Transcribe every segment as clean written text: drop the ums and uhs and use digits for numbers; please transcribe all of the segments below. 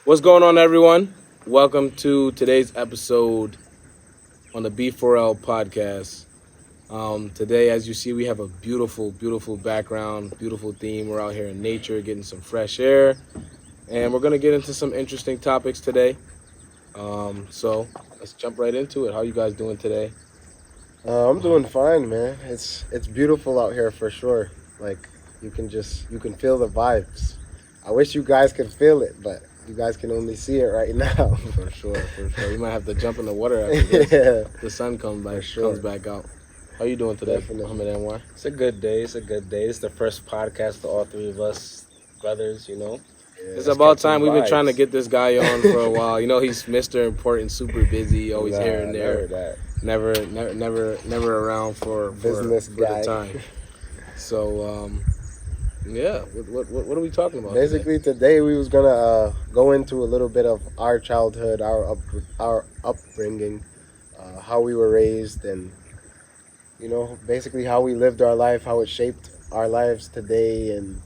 What's going on, everyone? Welcome to today's episode on the B4L podcast. Today, as you see, we have a beautiful, beautiful background, beautiful theme. We're out here in nature, getting some fresh air, and we're going to get into some interesting topics today. So let's jump right into it. How you guys doing today? I'm doing fine, man. It's beautiful out here for sure. Like you can feel the vibes. I wish you guys could feel it, but you guys can only see it right now. For sure. You might have to jump in the water after this. Yeah, The sun comes back out. How you doing today, Definitely. Muhammad Anwar? It's a good day. It's the first podcast for all three of us brothers, Yeah. It's Let's about get some time. We've been vibes. trying to get this guy on for a while. You know, he's Mr. Important, super busy, always here and there. Never that. Never around for Business for guy. the time. So, yeah. What are we talking about? Basically, today we was gonna go into a little bit of our childhood, our upbringing, how we were raised, and basically how we lived our life, how it shaped our lives today, and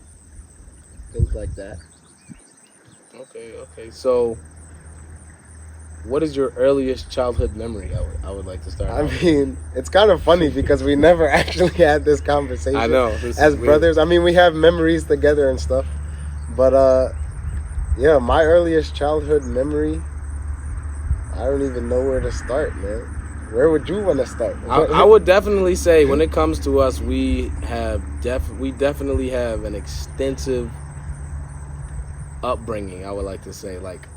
things like that. Okay. So, what is your earliest childhood memory? I would like to start. I off. mean, it's kind of funny because we never actually had this conversation. I know. This As is weird. brothers. I mean, we have memories together and stuff, but yeah, my earliest childhood memory, I don't even know where to start, man. Where would you want to start? I would definitely say when it comes to us, we definitely have an extensive upbringing. I would like to say, like,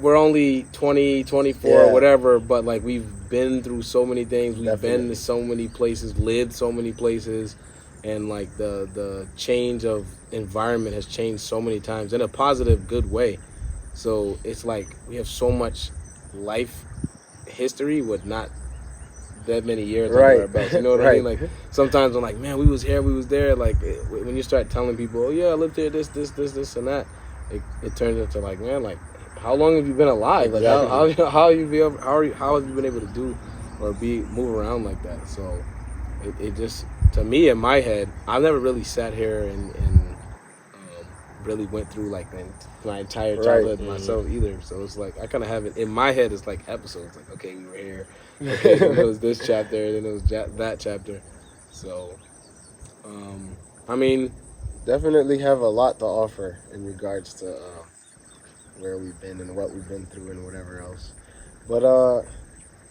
we're only 20, 24, Yeah. whatever, but like we've been through so many things. We've been Definitely. to so many places, lived so many places, and like the change of environment has changed so many times in a positive, good way. So it's like we have so much life history with not that many years Right. under our belts. You know what I mean? Right. Like sometimes I'm like, man, we was here, we was there. Like when you start telling people, oh yeah, I lived here, this, and that, it turns into like, man, like how long have you been alive? Like Exactly. how have you been able to do or move around like that? So it just, to me, in my head, I've never really sat here and really went through like my entire Right. childhood myself either. So it's like I kind of have it in my head. It's like episodes. Like, okay, we were here. Okay, then it was this chapter. Then it was that chapter. So, I mean, Definitely have a lot to offer in regards to where we've been and what we've been through and whatever else. But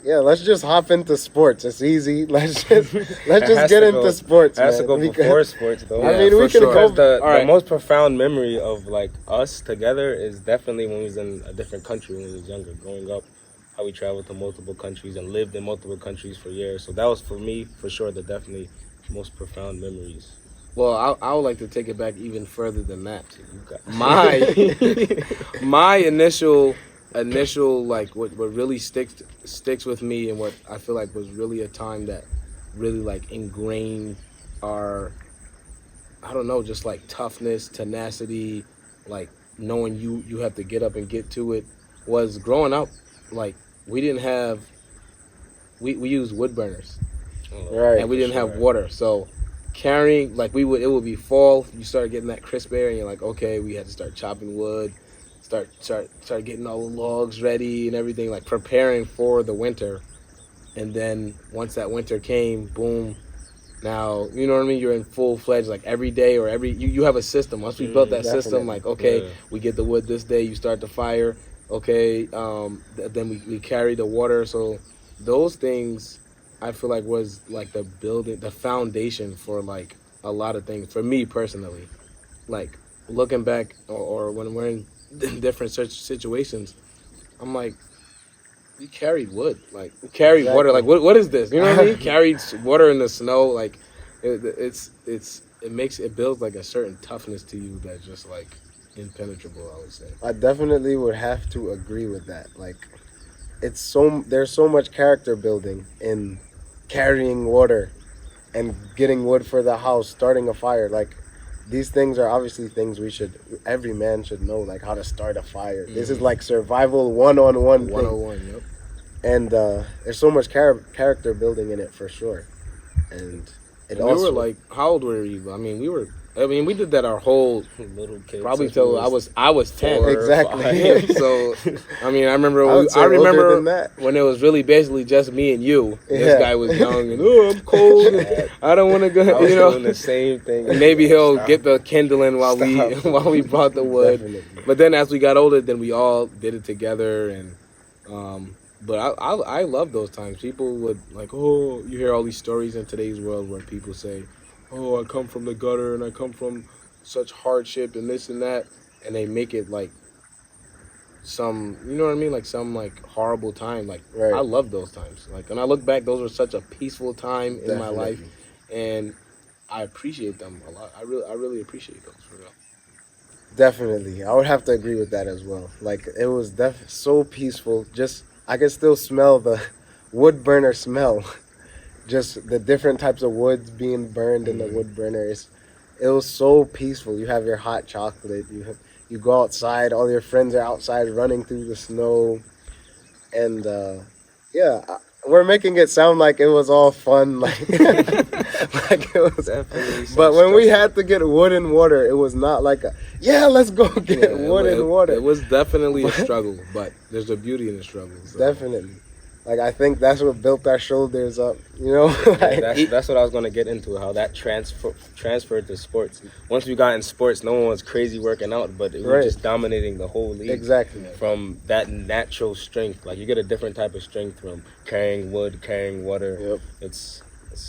yeah, let's just hop into sports. It's easy. Let's just get into sports. It has to man, go because- before sports, though. I Yeah, mean, for we can sure. go. Because the All right. most profound memory of like us together is definitely when we was in a different country when we was younger, growing up. How we traveled to multiple countries and lived in multiple countries for years. So that was for me, for sure, the definitely most profound memories. well, I would like to take it back even further than that. You got My initial like what really sticks with me and what I feel like was really a time that really like ingrained our, I don't know, just like toughness, tenacity, like knowing you have to get up and get to it, was growing up. Like we didn't have, we used wood burners Right. and we didn't have water, so carrying, like it would be fall, you start getting that crisp air and you're like, okay, we had to start chopping wood, start getting all the logs ready and everything, like preparing for the winter. And then once that winter came, boom, now you know what I mean, you're in full-fledged, like every day or you have a system. Once we built that system, Definitely. like, okay, Yeah. we get the wood this day, you start the fire, okay, then we carry the water. So those things I feel like was like the foundation for like a lot of things for me personally. Like looking back or when we're in different situations, I'm like, we carried wood, like we carried water, like what is this? You know what I mean? Carried water in the snow, like it builds like a certain toughness to you that's just like impenetrable, I would say. I definitely would have to agree with that. Like, there's so much character building in carrying water and getting wood for the house, starting a fire. Like, these things are obviously things every man should know, like how to start a fire. This is like survival 101 thing. 101, yep. And there's so much character building in it for sure. And it And also we were like, how old were you? I mean, we were I mean, we did that our whole Little kids. probably since we till I was 10. four or Exactly. five. So, I mean, I remember I would say older remember than that. when it was really basically just me and you. This Yeah. guy was young and I'm cold. And I don't want to I go. was You know, doing the same thing. and maybe he'll Stop. get the kindling while Stop. we brought the wood. Definitely. But then as we got older, then we all did it together and. But I love those times. People would like, oh, you hear all these stories in today's world where people say, oh, I come from the gutter and I come from such hardship and this and that, and they make it like some, you know what I mean, like some like horrible time. Like Right. I love those times. Like when I look back, those were such a peaceful time in my life, Definitely. and I appreciate them a lot. I really appreciate those for real. Definitely, I would have to agree with that as well. Like it was so peaceful. Just I could still smell the wood burner smell. Just the different types of woods being burned in the wood burners. It was so peaceful. You have your hot chocolate. You go outside. All your friends are outside running through the snow, and we're making it sound like it was all fun, like like it was. Definitely some But when we stress. had to get wood and water, it was not like let's go get Yeah, wood and water. It was definitely a struggle, but there's a beauty in the struggle. So. Definitely. Like I think that's what built our shoulders up, you know? Like, That's what I was gonna get into. How that transferred to sports. Once we got in sports, no one was crazy working out, but we were Right. just dominating the whole league. exactly. From that natural strength, like you get a different type of strength from carrying wood, carrying water. Yep. It's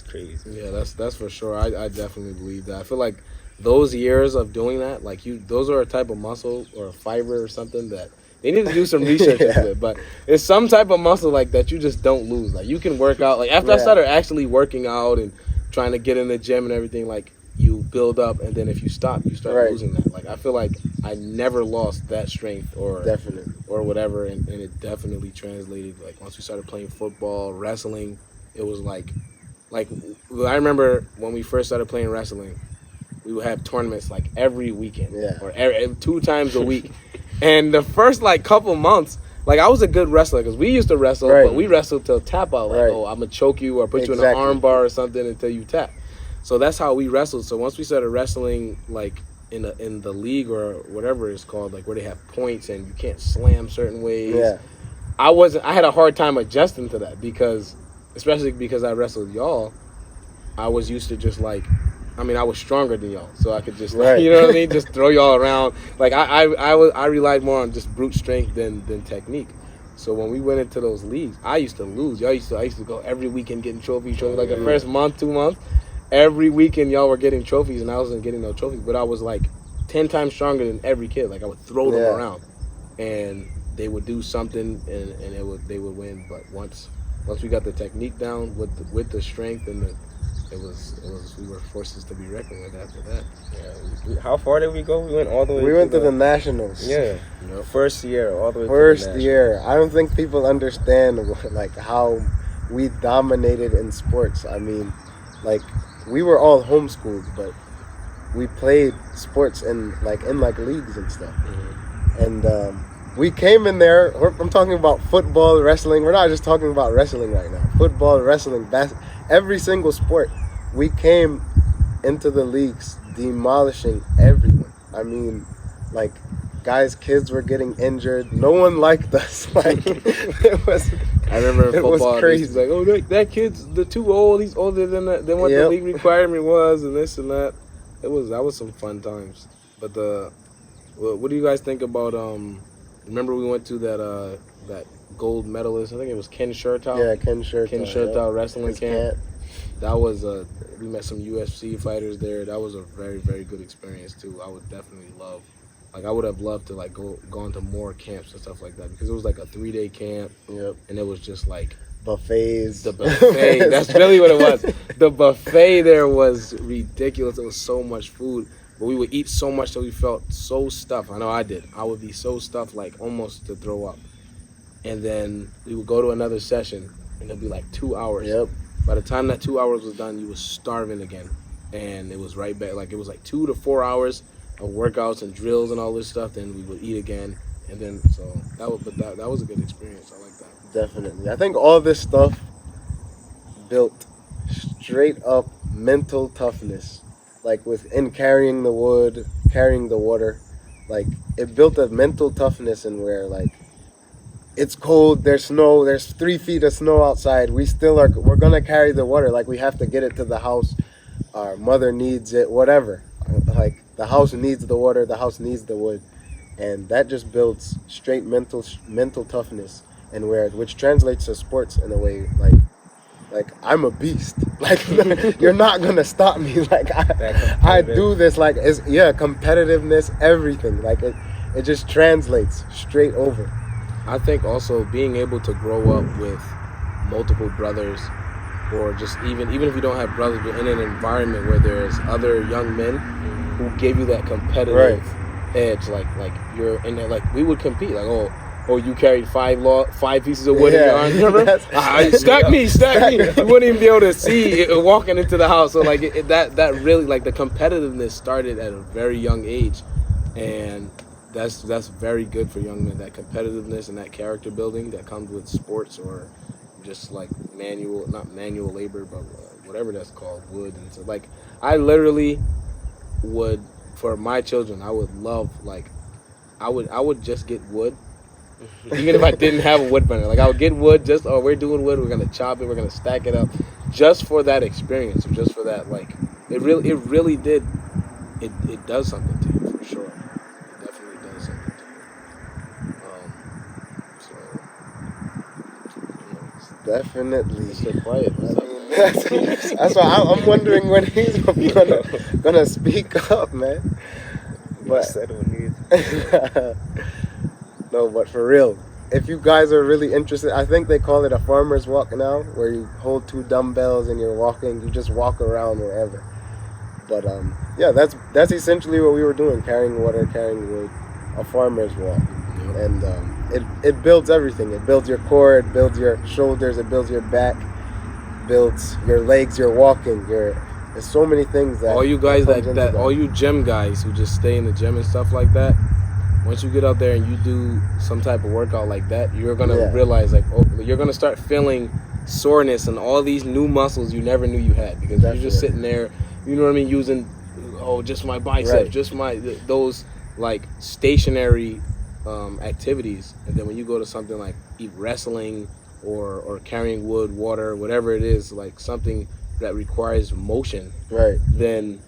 crazy. Yeah, that's for sure. I definitely believe that. I feel like those years of doing that, like those are a type of muscle or a fiber or something that they need to do some research Yeah. into it. But it's some type of muscle like that you just don't lose. Like you can work out. Like after I Yeah. started actually working out and trying to get in the gym and everything, like you build up and then if you stop, you start Right. losing that. Like I feel like I never lost that strength or Definitely. whatever, and it definitely translated. Like once we started playing football, wrestling, it was like I remember when we first started playing wrestling, we would have tournaments like every weekend, Yeah. or 2 times a week. And the first like couple months, like I was a good wrestler because we used to wrestle, Right. but we wrestled till tap out. Like, Right. oh, I'm gonna choke you or put you in Exactly. an arm bar or something until you tap. So that's how we wrestled. So once we started wrestling, like in the league or whatever it's called, like where they have points and you can't slam certain ways. Yeah. I had a hard time adjusting to that because, especially because I wrestled y'all, I was used to just like, I mean, I was stronger than y'all, so I could just, like, Right. you know what I mean, just throw y'all around. Like I relied more on just brute strength than technique. So when we went into those leagues, I used to lose. I used to go every weekend getting trophies. Like the first month, 2 months, every weekend y'all were getting trophies, and I wasn't getting no trophies. But I was like 10 times stronger than every kid. Like I would throw them Yeah. around, and they would do something, and they would win. But once we got the technique down with the strength and it was we were forces to be reckoned with after that. Yeah. How far did we go? We went all the way. We went to the nationals. Yeah. Yep. First year, all the way. First to the year. I don't think people understand like how we dominated in sports. I mean, like we were all homeschooled, but we played sports in leagues and stuff. Mm-hmm. And we came in there. I'm talking about football, wrestling. We're not just talking about wrestling right now. Football, wrestling, every single sport. We came into the leagues demolishing everyone. I mean, like kids were getting injured. No one liked us. Like it was. I remember in It was football, crazy. it's like, oh, that kid's too old. He's older than what the Yep. league requirement was, and this and that. That was some fun times. But what do you guys think about? Remember we went to that gold medalist. I think it was Ken Shertow. Yeah, Ken Shertow. Ken Shertow wrestling His camp. camp. That was we met some UFC fighters there. That was a very, very good experience too. I would definitely love. Like I would have loved to like gone to more camps and stuff like that because it was like a 3-day camp. Yep. And it was just like Buffets. the buffet. That's really what it was. The buffet there was ridiculous. It was so much food, but we would eat so much that we felt so stuffed. I know I did. I would be so stuffed, like almost to throw up. And then we would go to another session, and it'd be like 2 hours. Yep. By the time that 2 hours was done, you was starving again, and it was right back. Like it was like 2 to 4 hours of workouts and drills and all this stuff. Then we would eat again, and then so that was a good experience. I like that. Definitely. I think all this stuff built straight up mental toughness like within carrying the wood, carrying the water, like it built a mental toughness in where like it's cold, there's snow, there's 3 feet of snow outside. We're gonna carry the water. Like we have to get it to the house. Our mother needs it, whatever. Like the house needs the water, the house needs the wood, and that just builds straight mental toughness, and which translates to sports in a way like I'm a beast. Like you're not gonna stop me. Like I do this. Like it's competitiveness, everything. Like it just translates straight over. I think also being able to grow up with multiple brothers, or just even if you don't have brothers, but in an environment where there's other young men who give you that competitive edge, like you're in there, like we would compete, like oh you carried five pieces of wood in your arms, remember? Stack me. You wouldn't even be able to see it walking into the house. So like that really, like the competitiveness started at a very young age, and that's very good for young men. That competitiveness and that character building that comes with sports, or just like not manual labor, but whatever that's called, wood. And so like I literally would, for my children, I would love, like I would just get wood. Even if I didn't have a wood burner, like I would get wood. Just we're doing wood, we're gonna chop it, we're gonna stack it up, just for that experience, or just for that. Like it really did. It does something to you for sure. It definitely does something to you. So Definitely. Mr. Quiet. I mean, that's why I'm wondering when he's gonna speak up, man. But no, but for real, if you guys are really interested, I think they call it a farmer's walk now, where you hold 2 dumbbells and you're walking. You just walk around wherever. But yeah, that's essentially what we were doing: carrying water, carrying wood, a farmer's walk. Yep. And it builds everything. It builds your core, it builds your shoulders, it builds your back, builds your legs. You're walking. There's so many things that all you guys that all you gym guys who just stay in the gym and stuff like that. Once you get out there and you do some type of workout like that, you're gonna realize, like, you're gonna start feeling soreness and all these new muscles you never knew you had, because you're just sitting there, you know what I mean, using just my biceps, just those like stationary activities. And then when you go to something like wrestling or carrying wood, water, whatever it is, like something that requires motion, then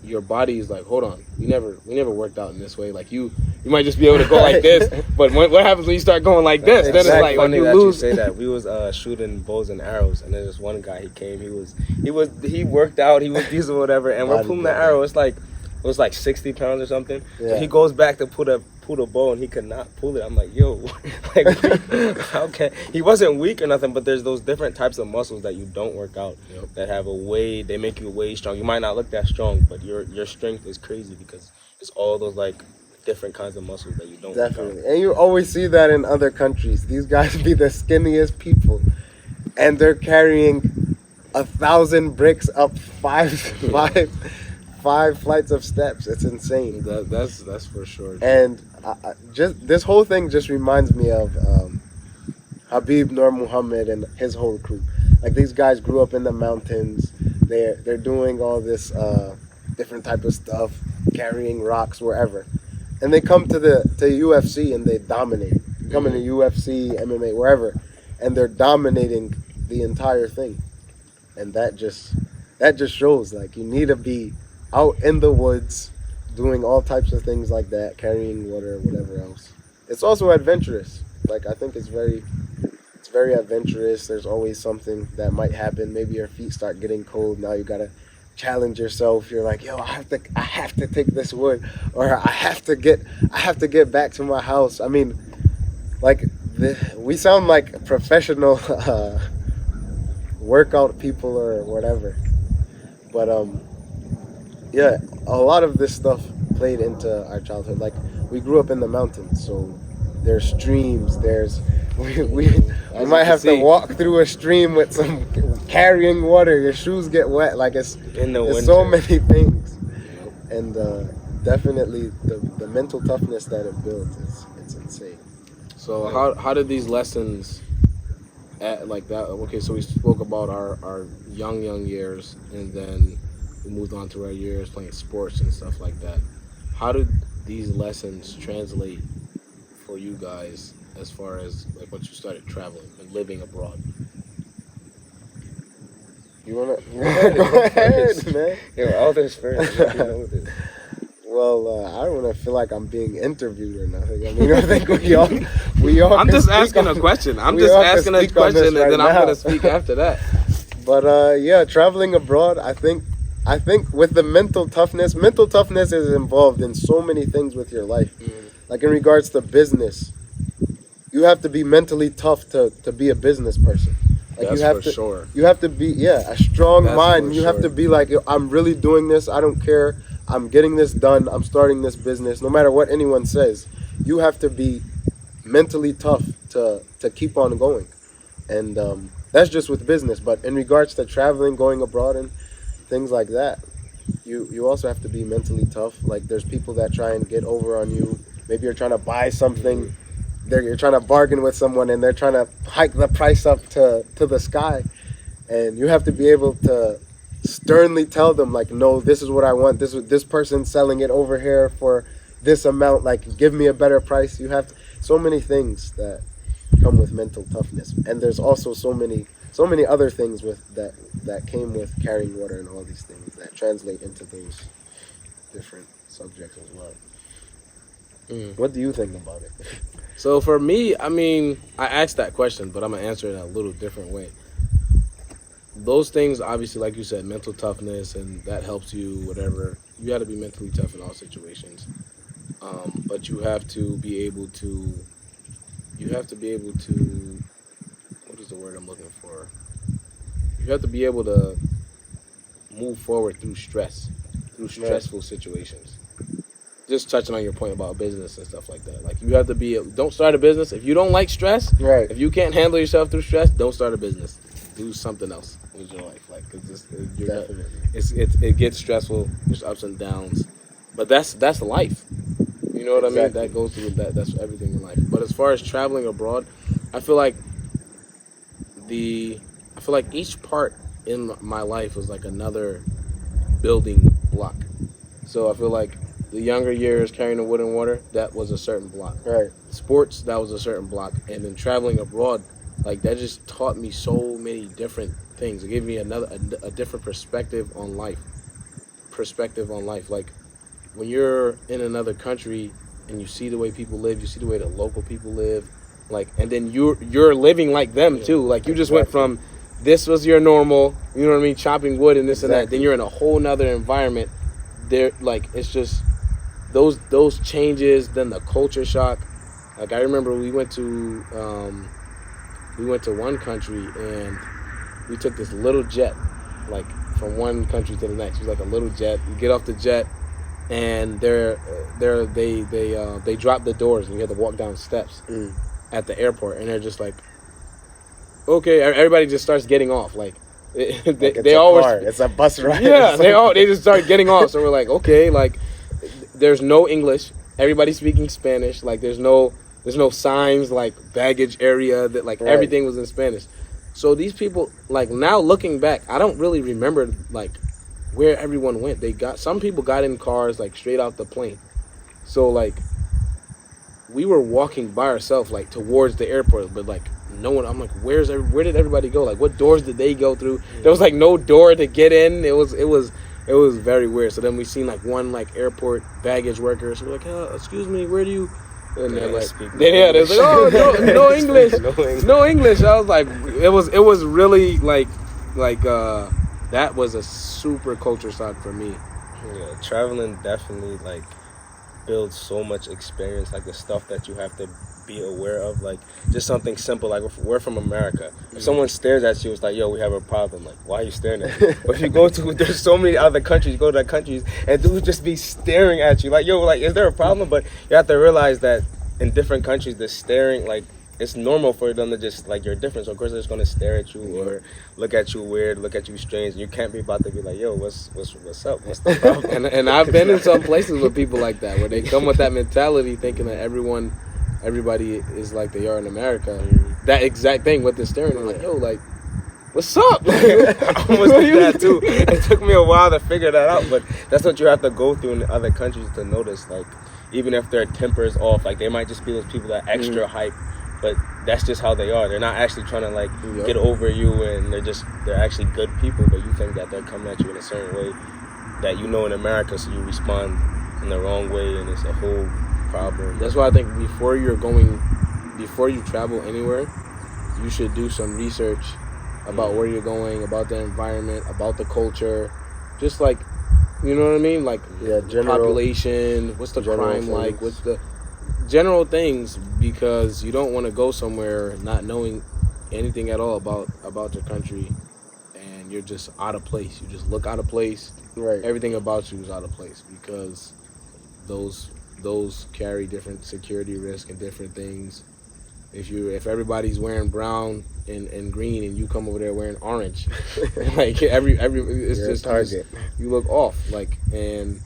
your body is like, hold on, we never worked out in this way. Like you might just be able to go like this, but what happens when you start going like this? Then it's like funny you that lose. You say that. We was shooting bows and arrows, and then this one guy, he came. He worked out. He was diesel, whatever, and we're pulling the arrow. It was like 60 pounds or something. Yeah. He goes back to pull a bow, and he could not pull it. I'm like, yo, like, okay. He wasn't weak or nothing, but there's those different types of muscles that you don't work out that have they make you way strong. You might not look that strong, but your strength is crazy because it's all those like different kinds of muscles that you don't work out. And you always see that in other countries. These guys be the skinniest people, and they're carrying 1,000 bricks up five flights of steps. It's insane. That's for sure. And just this whole thing just reminds me of Habib Nur Muhammad and his whole crew. Like these guys grew up in the mountains. They're doing all this different type of stuff, carrying rocks wherever, and they come to UFC and they dominate. Come into UFC, MMA, wherever, and they're dominating the entire thing. And that just shows, like, you need to be out in the woods doing all types of things like that, carrying water, whatever else. It's also adventurous. Like, I think it's very adventurous. There's always something that might happen. Maybe your feet start getting cold. Now you gotta challenge yourself. You're like, yo, I have to take this wood, or I have to get back to my house. I mean, like, we sound like professional workout people or whatever, but yeah, a lot of this stuff played into our childhood. Like, we grew up in the mountains, so there's streams, we might have to walk through a stream with some carrying water. Your shoes get wet. Like, it's so many things. And definitely the mental toughness that it builds, it's insane. So how did these lessons like that? Okay, so we spoke about our young years, and then we moved on to our years playing sports and stuff like that. How did these lessons translate for you guys as far as like once you started traveling and living abroad? You wanna go ahead, man? Yo, elders first. You know this. Well, I don't want to feel like I'm being interviewed or nothing. I mean, I think we all. I'm can just speak asking on- a question. I'm we just all can asking a speak on this question, and then right I'm now. gonna speak after that. But yeah, traveling abroad, I think with the mental toughness is involved in so many things with your life. Like in regards to business, you have to be mentally tough to be a business person. Like That's you have for to, sure. you have to be a strong That's mind. for You have sure. to be like, I'm really doing this. I don't care. I'm getting this done. I'm starting this business. No matter what anyone says, you have to be mentally tough to keep on going. And that's just with business. But in regards to traveling, going abroad, and things like that, you also have to be mentally tough. Like there's people that try and get over on you. Maybe you're trying to buy something. You're trying to bargain with someone, and they're trying to hike the price up to the sky. And you have to be able to sternly tell them, like, no, this is what I want. This person's selling it over here for this amount. Like, give me a better price. You have so many things that come with mental toughness, and there's also so many other things with that came with carrying water and all these things that translate into those different subjects as well. What do you think about it? So for me, I mean, I asked that question, but I'm gonna answer it in a little different way. Those things, obviously, like you said, mental toughness, and that helps you. Whatever, you got to be mentally tough in all situations. But you have to be able to. You have to be able to. What is the word I'm looking for? You have to be able to move forward through stressful situations. Just touching on your point about business and stuff like that. Like you have to be. Don't start a business if you don't like stress. Right. If you can't handle yourself through stress, don't start a business. Do something else with your life. Like it gets stressful. There's ups and downs, but that's life. You know what I mean? Exactly. That goes through that. That's everything in life. But as far as traveling abroad, I feel like each part in my life was like another building block. So I feel like the younger years carrying the wood and water, that was a certain block. Right. Sports, that was a certain block. And then traveling abroad, like that just taught me so many different things. It gave me a different perspective on life. Like when you're in another country and you see the way people live, you see the way the local people live, like, and then you're living like them too. Like you just went from this was your normal, you know what I mean, chopping wood and this and that. Then you're in a whole nother environment. There, like it's just those changes. Then the culture shock. Like I remember we went to one country and we took this little jet, like from one country to the next. It was like a little jet. You get off the jet, and they drop the doors, and you have to walk down steps at the airport, and they're just like, okay, everybody just starts getting off, like. They always car. It's a bus ride. Yeah, they just start getting off. So we're like, okay, like there's no English. Everybody's speaking Spanish. Like there's no signs like baggage area that like everything was in Spanish. So these people, like now looking back, I don't really remember like where everyone went. Some people got in cars like straight out the plane. So like we were walking by ourselves like towards the airport, but like no one. I'm like, where did everybody go? Like what doors did they go through? There was like no door to get in. It was very weird. So then we seen like one like airport baggage worker. So we're like, excuse me, where do you? And they're like, they was like, oh no English, no English. I was like, it was really like that was a super culture shock for me. Yeah, traveling definitely like builds so much experience, like the stuff that you have to be aware of, like just something simple, like we're from America. If someone stares at you, it's like, yo, we have a problem. Like, why are you staring at me? But if you go to, there's so many other countries, you go to the countries, and dudes just be staring at you, like, yo, like, is there a problem? But you have to realize that in different countries, the staring, like, it's normal for them to just, like, you're different, so of course they're just gonna stare at you or look at you weird, look at you strange, and you can't be about to be like, yo, what's up? What's the problem? And I've been in some places with people like that, where they come with that mentality, thinking that everybody is like they are in America. That exact thing with the staring, I'm like, yo, like, What's up? I almost did that too. It took me a while to figure that out, but that's what you have to go through in other countries to notice. Like, even if their temper is off, like they might just be those people that are extra hype, but that's just how they are. They're not actually trying to like get over you, and they're actually good people, but you think that they're coming at you in a certain way that you know in America, so you respond in the wrong way, and it's a whole problem. That's why I think before you travel anywhere, you should do some research about where you're going, about the environment, about the culture, just like, you know what I mean? Like, general population, what's the crime things. like, what's the general things, because you don't want to go somewhere not knowing anything at all about your country, and you're just out of place. You just look out of place. Right. Everything about you is out of place because those carry different security risk and different things. If everybody's wearing brown and green and you come over there wearing orange, like every it's You're just a target. you look off, like, and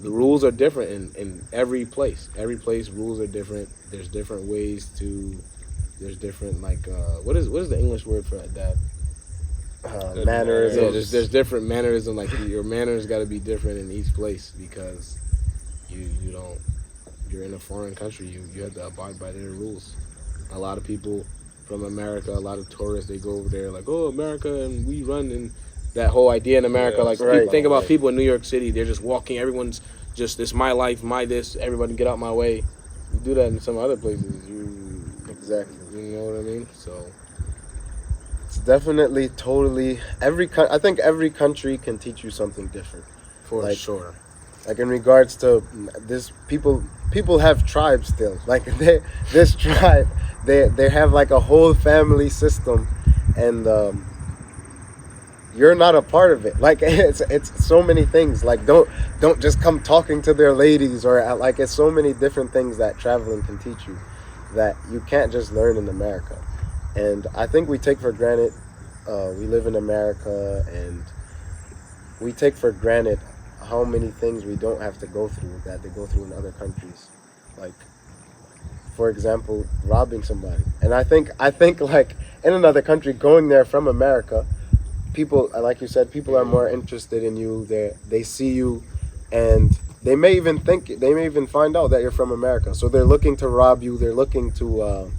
the rules are different in every place. Every place rules are different. There's different like what is the English word for that? Mannerisms. Yeah, there's different mannerism. Like your manners got to be different in each place because you're in a foreign country. You have to abide by their rules. A lot of people from America, a lot of tourists, they go over there like, oh, America, and we run, and that whole idea in America, like, think about people in New York City, they're just walking, everyone's just, it's my life, my this, everybody get out my way. You do that in some other places, Exactly. You know what I mean? So it's definitely totally I think every country can teach you something different. for sure. Like in regards to this, people have tribes still. Like this tribe, they have like a whole family system, and you're not a part of it. Like it's so many things. Like don't just come talking to their ladies, or like it's so many different things that traveling can teach you that you can't just learn in America. And I think we take for granted. We live in America, and we take for granted how many things we don't have to go through that they go through in other countries. Like, for example, robbing somebody. And I think like in another country, going there from America, people, like you said, people are more interested in you. They see you, and they may even find out that you're from America. So they're looking to rob you. They're looking to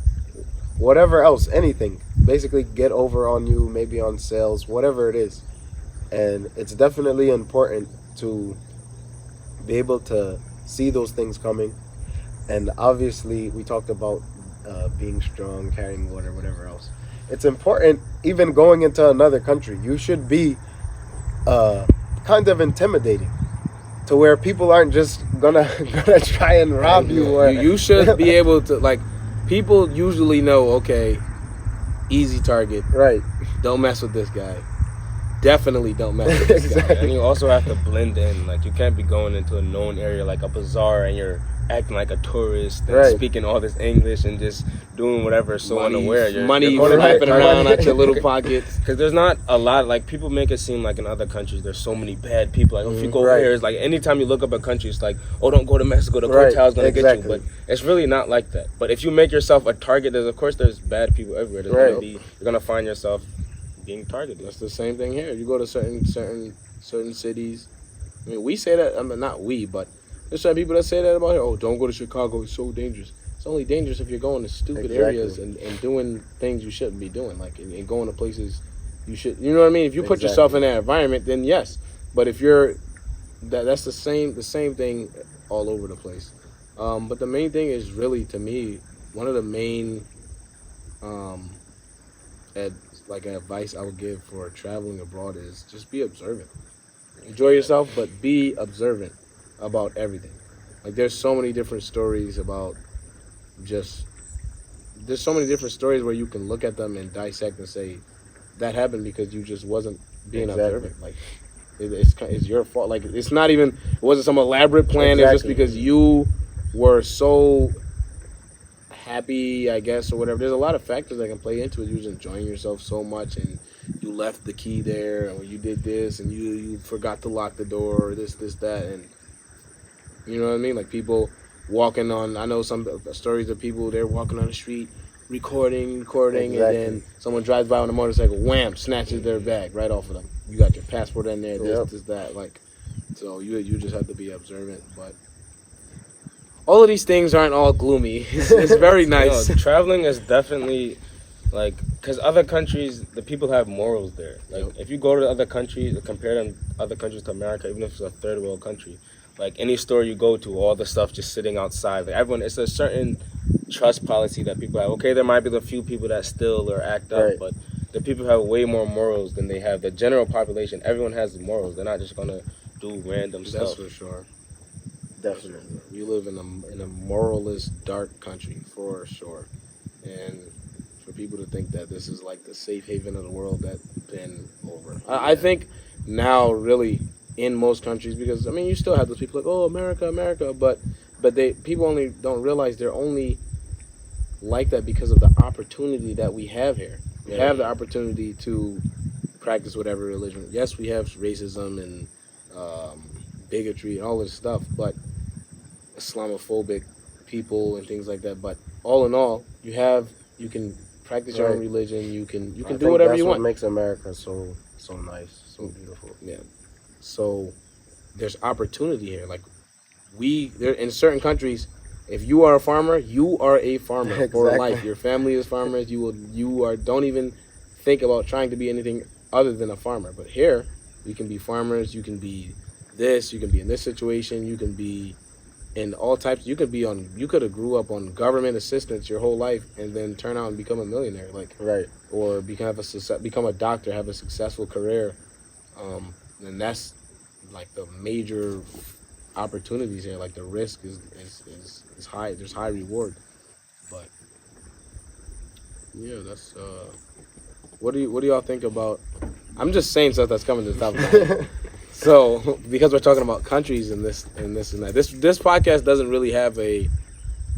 whatever else, anything. Basically get over on you, maybe on sales, whatever it is. And it's definitely important to be able to see those things coming. And obviously we talked about being strong, carrying water, whatever else. It's important, even going into another country, you should be kind of intimidating to where people aren't just gonna try and rob you. Or You should be able to, like, people usually know, okay, easy target, right. don't mess with this guy. Definitely don't mess with this guy. And you also have to blend in. Like, you can't be going into a known area like a bazaar and you're acting like a tourist and speaking all this English and just doing whatever, so unaware. You're flapping around at your little pockets. Because there's not a lot, like, people make it seem like in other countries there's so many bad people. Like, if you go here, it's like anytime you look up a country, it's like, oh, don't go to Mexico, the cartel's gonna get you. But it's really not like that. But if you make yourself a target, there's bad people everywhere. You're gonna find yourself being targeted. That's the same thing here. You go to certain cities. I mean, we say that. I mean, not we, but there's some people that say that about here. Oh, don't go to Chicago. It's so dangerous. It's only dangerous if you're going to stupid areas and doing things you shouldn't be doing, like and going to places you should. You know what I mean? If you put yourself in that environment, then yes. But if you're that's the same thing all over the place. But the main thing is really, to me, one of the main advice I would give for traveling abroad is just be observant. Enjoy yourself, but be observant about everything. Like, there's so many different stories about there's so many different stories where you can look at them and dissect and say that happened because you just wasn't being observant. Like, it's your fault. Like, it wasn't some elaborate plan. It's just because you were so happy, I guess, or whatever. There's a lot of factors that can play into it. You was enjoying yourself so much and you left the key there, and you did this, and you forgot to lock the door, or this, that, and you know what I mean? Like, people walking on, I know some stories of people, they're walking on the street recording, Exactly. and then someone drives by on a motorcycle, wham, snatches their bag right off of them. You got your passport in there, this, that, like. So you just have to be observant, but all of these things aren't all gloomy. It's very nice. No, traveling is definitely like because other countries, the people have morals there. Like if you go to other countries, compare them other countries to America, even if it's a third world country, like any store you go to, all the stuff just sitting outside. Like everyone, it's a certain trust policy that people have. Okay, there might be the few people that still or act up, but the people have way more morals than they have. The general population, everyone has morals. They're not just gonna do random That's stuff. for sure. Definitely. We live in a moralist, dark country for sure, and for people to think that this is like the safe haven of the world, that's been over. I think now, really, in most countries, because I mean, you still have those people like, oh, America, America, but people only don't realize they're only like that because of the opportunity that we have here. We have the opportunity to practice whatever religion. Yes, we have racism and bigotry and all this stuff, but Islamophobic people and things like that. But all in all, you can practice your own religion. You can do whatever you want. That's what makes America so nice, so beautiful. Yeah. So there's opportunity here. Like there in certain countries, if you are a farmer, you are a farmer for life. Your family is farmers. Don't even think about trying to be anything other than a farmer. But here, you can be farmers. You can be this. You can be in this situation. You can be in all types. You could have grew up on government assistance your whole life and then turn out and become a millionaire, or become a doctor, have a successful career, and that's like the major opportunities here. Like the risk is high. There's high reward, but yeah, that's what do y'all think about? I'm just saying stuff that's coming to the top of my head. So, because we're talking about countries and this and that, this podcast doesn't really have a,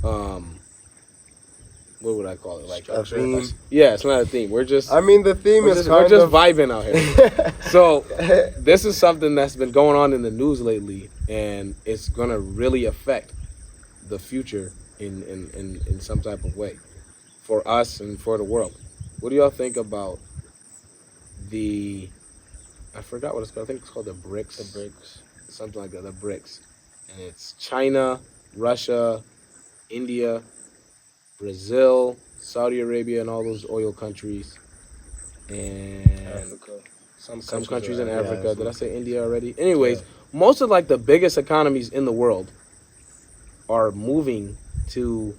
what would I call it? Like a theme? Yeah, it's not a theme. We're just. I mean, the theme is we're just vibing out here. So, this is something that's been going on in the news lately, and it's gonna really affect the future in some type of way, for us and for the world. What do y'all think about I forgot what it's called. I think it's called the BRICS. The BRICS. Something like that, the BRICS. And it's China, Russia, India, Brazil, Saudi Arabia, and all those oil countries. And Africa. Some countries in Africa. Did I say India already? Anyways, most of like the biggest economies in the world are moving to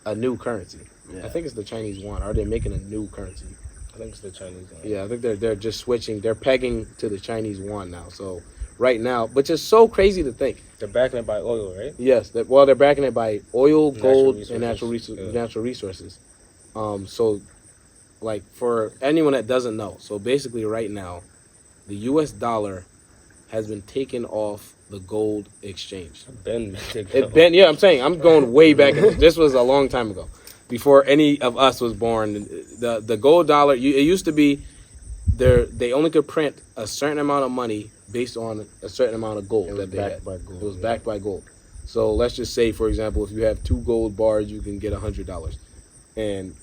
a new currency. I think it's the Chinese yuan. Are they making a new currency? I think it's the Chinese yuan. Yeah, I think they're just switching. They're pegging to the Chinese yuan now. So right now, which is so crazy to think. They're backing it by oil, right? Yes. They're backing it by oil, gold, and natural resources. So, like for anyone that doesn't know, so basically right now, the U.S. dollar has been taken off the gold exchange. Yeah, I'm saying I'm going way back. This was a long time ago. Before any of us was born, the gold dollar, it used to be they only could print a certain amount of money based on a certain amount of gold that they had. It was backed by gold. So let's just say, for example, if you have 2 gold bars, you can get $100. And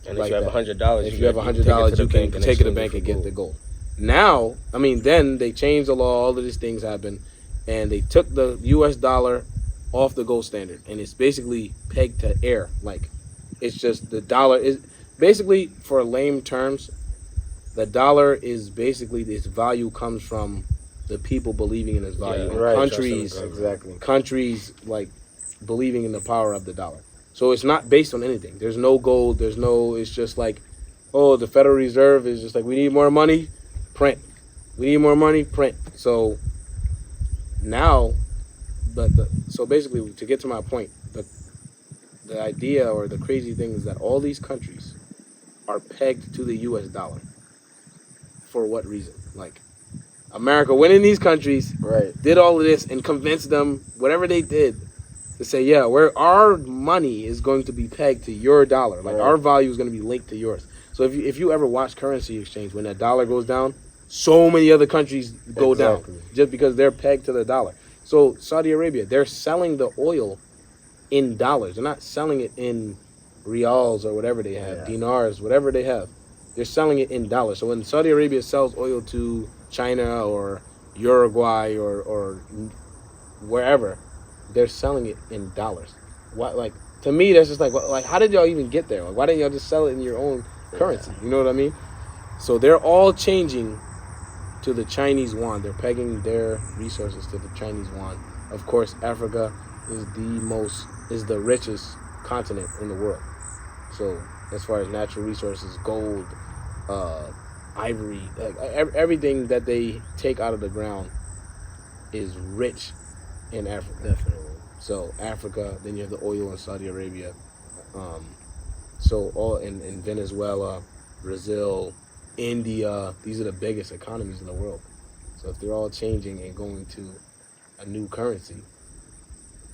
if you have $100, you can take it to the bank and get the gold. Now, I mean, then they changed the law. All of these things happened, and they took the U.S. dollar off the gold standard, and it's basically pegged to air. Like, it's just the dollar is basically, for lame terms, the dollar is basically its value comes from the people believing in its value. Countries like believing in the power of the dollar. So it's not based on anything. There's no gold. It's just like, oh, the Federal Reserve is just like, we need more money, print. We need more money, print. So now, so basically, to get to my point, the idea or the crazy thing is that all these countries are pegged to the U.S. dollar. For what reason? Like, America went in these countries, did all of this, and convinced them, whatever they did, to say, yeah, our money is going to be pegged to your dollar. Like, our value is going to be linked to yours. So if you ever watch currency exchange, when that dollar goes down, so many other countries go down just because they're pegged to the dollar. So Saudi Arabia, they're selling the oil in dollars. They're not selling it in reals or whatever they have, Yeah. dinars, whatever they have. They're selling it in dollars. So when Saudi Arabia sells oil to China or Uruguay or wherever, they're selling it in dollars. What, like, to me, that's just like how did y'all even get there? Like, why didn't y'all just sell it in your own currency? You know what I mean? So they're all changing to the Chinese yuan. They're pegging their resources to the Chinese yuan. Of course, Africa is the richest continent in the world. So as far as natural resources, gold, ivory, like everything that they take out of the ground is rich in Africa. Definitely. So Africa, then you have the oil in Saudi Arabia. So all in Venezuela, Brazil, India, these are the biggest economies in the world. So if they're all changing and going to a new currency,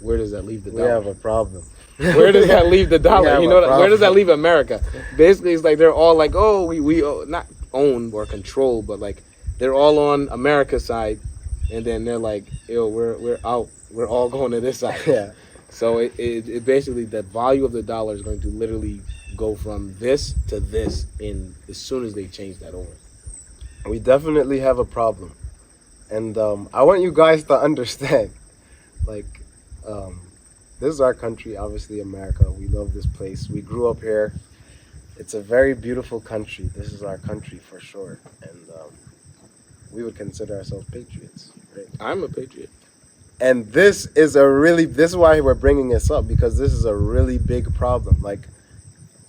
where does that leave the We dollar? have a problem. Where does that leave the dollar? have You a know, where does that problem. leave America? Basically, it's like they're all like, oh, we not own or control, but like they're all on America's side, and then they're like, yo, we're out. We're all going to this side. Yeah. So it basically, the value of the dollar is going to literally go from this to this in as soon as they change that over. We definitely have a problem. And I want you guys to understand, like, this is our country, obviously America. We love this place. We grew up here. It's a very beautiful country. This is our country for sure. And we would consider ourselves patriots. Right? I'm a patriot. And this is why we're bringing this up, because this is a really big problem. Like,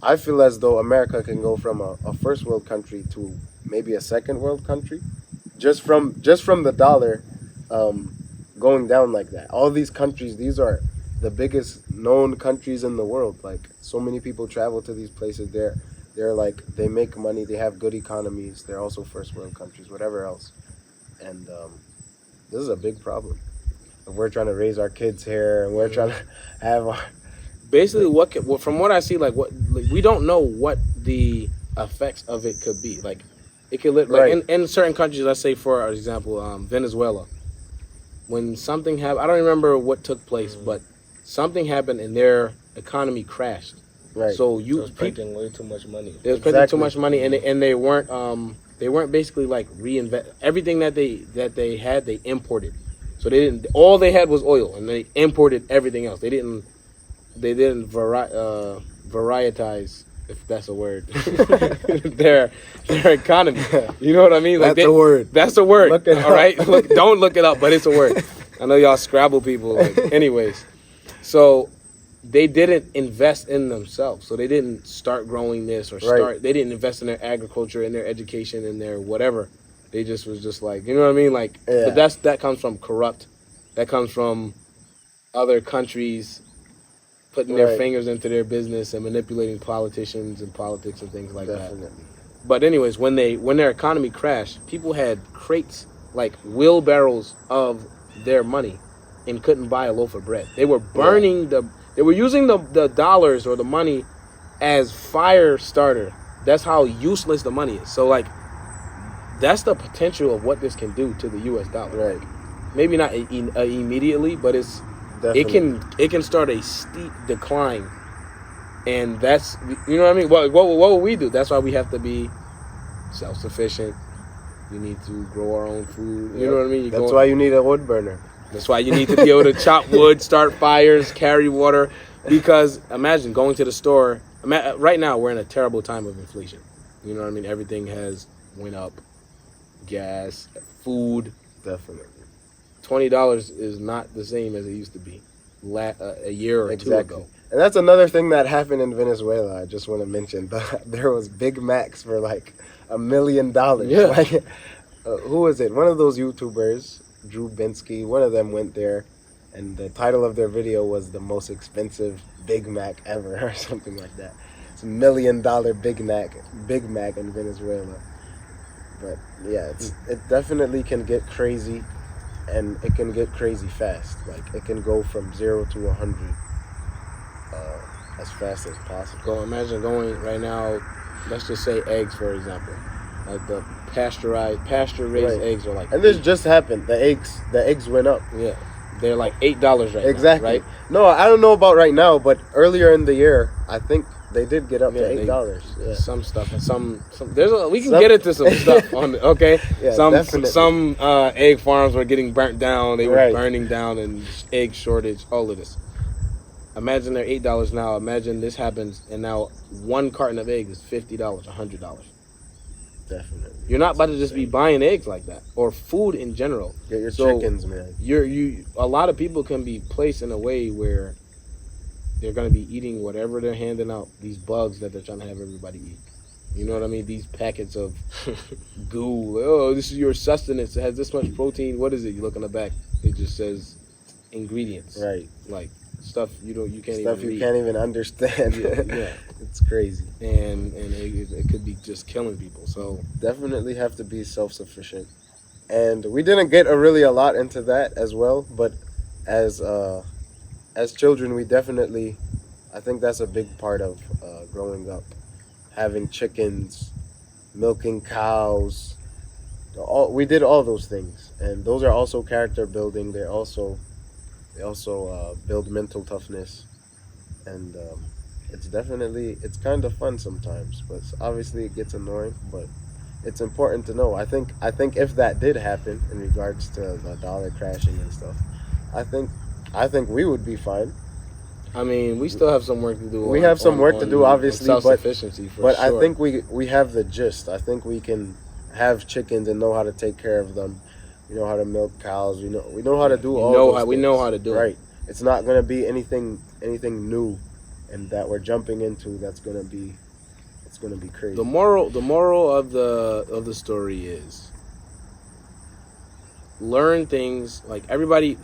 I feel as though America can go from a first world country to maybe a second world country, just from the dollar going down like that. All these countries, these are the biggest known countries in the world. Like, so many people travel to these places. They're like, they make money, they have good economies. They're also first world countries, whatever else. And this is a big problem. If we're trying to raise our kids here and we're trying to have our, Basically, from what I see, like we don't know what the effects of it could be. Like, it could Right. in certain countries. Let's say, for example, Venezuela. When something happened, I don't remember what took place, but something happened and their economy crashed. right. So It was printing way too much money. they was printing too Exactly. much money, and they weren't basically like reinvest everything that they had. They imported, so they didn't. All they had was oil, and they imported everything else. They didn't varietize, if that's a word, their economy. You know what I mean? Like, That's a word. That's a word. Look it all right. Don't look it up, but it's a word. I know y'all Scrabble people. Like, anyways, so they didn't invest in themselves. So they didn't start growing this or start. Right. They didn't invest in their agriculture, in their education, in their whatever. They just was just like, you know what I mean? Like, Yeah. but that comes from corrupt. That comes from other countries putting their Right. fingers into their business and manipulating politicians and politics and things like that. Definitely. But anyways, when their economy crashed, people had crates, like wheelbarrows of their money, and couldn't buy a loaf of bread. They were burning they were using the dollars or the money as fire starter. That's how useless the money is. So, like, that's the potential of what this can do to the U.S. dollar. Right. Maybe not immediately, but Definitely. it can start a steep decline, and that's, you know what I mean. What will we do? That's why we have to be self-sufficient. We need to grow our own food. You know what I mean. That's why you need a wood burner. That's why you need to be able to chop wood, start fires, carry water. Because imagine going to the store. Right now we're in a terrible time of inflation. You know what I mean. Everything has went up. Gas, food. Definitely. $20 is not the same as it used to be a year or two ago. And that's another thing that happened in Venezuela. I just want to mention that there was Big Macs for like $1 million. Yeah. Like, who was it? One of those YouTubers, Drew Binsky. One of them went there, and the title of their video was "The Most Expensive Big Mac Ever" or something like that. It's $1 million Big Mac in Venezuela. But yeah, it definitely can get crazy, and it can get crazy fast. Like, it can go from 0 to 100 as fast as possible. Imagine going right now. Let's just say eggs, for example. Like the pasture-raised Right. eggs are like. And this just happened. The eggs went up. Yeah, they're like $8 right now. Exactly. Right. No, I don't know about right now, but earlier in the year, I think They did get up Yeah, to $8. Yeah. some stuff and some we can Some- get into some stuff on it, okay. Yeah, some definitely. some egg farms were getting burnt down. They were Right. burning down, and egg shortage, all of this. Imagine they're $8 now. Imagine this happens, and now one carton of eggs is $50, $100. Definitely. You're not about to just be buying eggs like that, or food in general. Get your So, chickens, man. A lot of people can be placed in a way where they're going to be eating whatever they're handing out, these bugs that they're trying to have everybody eat. You know what I mean? These packets of goo. Oh, this is your sustenance. It has this much protein. What is it? You look in the back. It just says ingredients. Right. Like stuff you can't Stuff even you read. can't even understand. Yeah. It's crazy. And it could be just killing people. So Definitely have to be self-sufficient. And we didn't get really a lot into that as well, but as children, we definitely, I think that's a big part of growing up. Having chickens, milking cows, we did all those things, and those are also character building. They also build mental toughness, and it's kind of fun sometimes, but obviously it gets annoying. But it's important to know. I think if that did happen in regards to the dollar crashing and stuff, I think we would be fine. I mean, we still have some work to do. We have some work to do, obviously, but self-sufficiency. But sure. I think we have the gist. I think we can have chickens and know how to take care of them. We know how to milk cows. We know how to do all. We know how to do right. it. It's not gonna be anything new, and that we're jumping into. It's gonna be crazy. The moral of the story is learn things like everybody.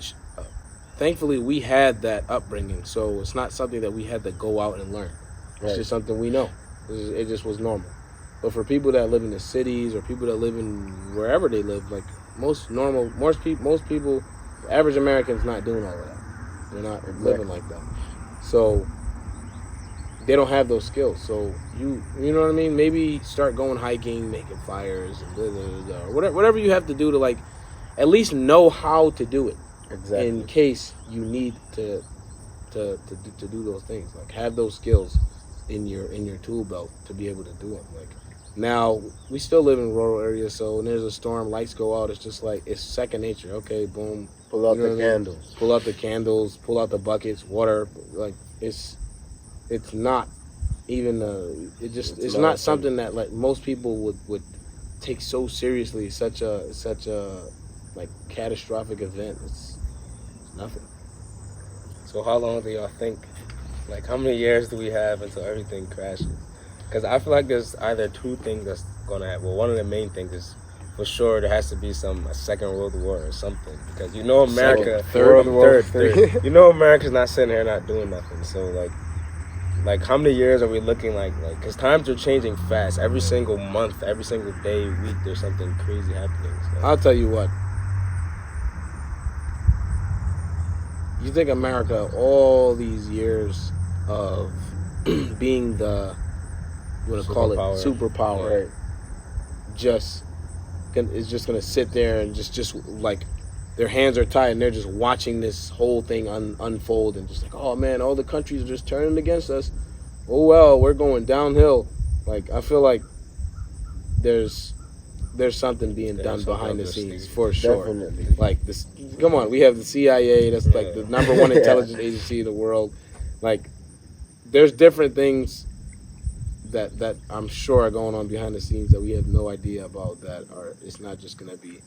Thankfully, we had that upbringing, so it's not something that we had to go out and learn. It's just something we know. It just was normal. But for people that live in the cities or people that live in wherever they live, like most people, the average American's not doing all of that. They're not living like that. So they don't have those skills. So you know what I mean? Maybe start going hiking, making fires, and blah, blah, blah, or whatever you have to do to like at least know how to do it. Exactly. In case you need to do those things, like have those skills in your tool belt to be able to do them. Like now we still live in rural areas, so when there's a storm, lights go out. It's just like it's second nature. Okay, boom. Pull out the candles. Pull out the candles. Pull out the buckets. Water. Like it's not even it's not something that like most people would take so seriously. Such a like catastrophic event. It's nothing. So how long do y'all think? Like how many years do we have until everything crashes? Because I feel like there's either two things that's gonna happen. Well, one of the main things is for sure there has to be a second world war or something. Because America, third. You know America's not sitting here not doing nothing. So like how many years are we looking like? Because times are changing fast. Every single month, every single day, week, there's something crazy happening. So. I'll tell you what. You think America, all these years of being the, superpower, right, is just gonna sit there and just like their hands are tied and they're just watching this whole thing unfold and just like, oh man, all the countries are just turning against us. Oh well, we're going downhill. Like I feel like there's something being done behind the scenes for sure. Definitely. Like this, come on, we have the CIA. That's like the number one intelligence agency in the world. Like, there's different things that I'm sure are going on behind the scenes that we have no idea about. That are it's not just gonna be.